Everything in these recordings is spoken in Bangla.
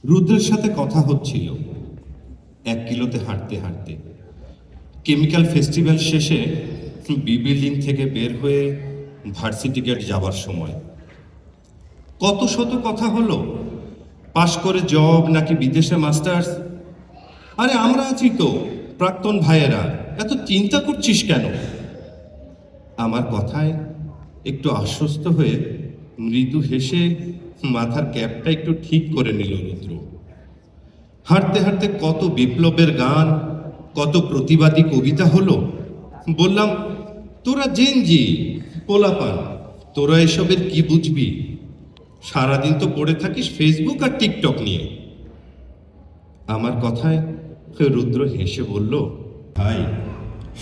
রুদ্রের সাথে কথা হচ্ছিল 1 কিলোতে হাঁটতে হাঁটতে। কেমিক্যাল ফেস্টিভ্যাল শেষে বি বিল্ডিং থেকে বের হয়ে ভার্সিটি গেট যাবার সময় কত শত কথা হলো। পাশ করে জব নাকি বিদেশে মাস্টার্স। আরে আমরা আছি তো, প্রাক্তন ভাইয়েরা, এত চিন্তা করছিস কেন? আমার কথায় একটু আশ্বস্ত হয়ে মৃদু হেসে মাথার ক্যাপটা একটু ঠিক করে নিল রুদ্র। হাঁটতে হাঁটতে কত বিপ্লবের গান, কত প্রতিবাদী কবিতা হলো। বললাম, তোরা জেনজি পোলাপান, তোরা এসবের কি বুঝবি? সারাদিন তো পড়ে থাকিস ফেসবুক আর টিকটক নিয়ে। আমার কথায় রুদ্র হেসে বলল, ভাই,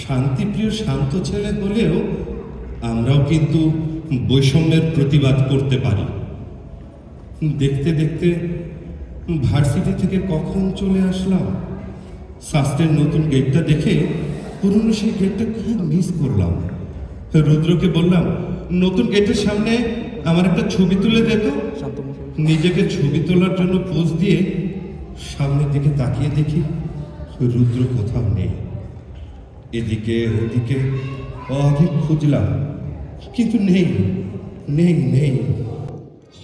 শান্তিপ্রিয় শান্ত ছেলে হলেও আমরাও কিন্তু বৈষম্যের প্রতিবাদ করতে পারি। দেখতে দেখতে ভার্সিটি থেকে কখন চলে আসলাম। শাস্ত্রের নতুন গেটটা দেখে পুরনো সেই গেটটা খুব মিস করলাম। রুদ্রকে বললাম, নতুন গেটের সামনে আমার একটা ছবি তুলে দে তো। নিজেকে ছবি তোলার জন্য পোজ দিয়ে সামনের দিকে তাকিয়ে দেখি রুদ্র কোথাও নেই। এদিকে ওদিকে অনেক খুঁজলাম, কিন্তু নেই নেই নেই।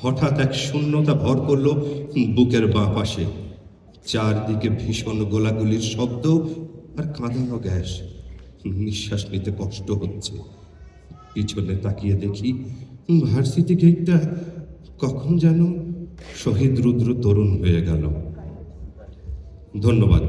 হঠাৎ এক শূন্যতা ভর করলো বুকের বাঁ পাশে। চারদিকে ভীষণ গোলাগুলির শব্দ আর কাঁদানো গ্যাস। নিঃশ্বাস নিতে কষ্ট হচ্ছে। পিছনে তাকিয়ে দেখি ভার্সিটি গেটটা কখন যেন শহীদ রুদ্র তরুণ হয়ে গেল। ধন্যবাদ।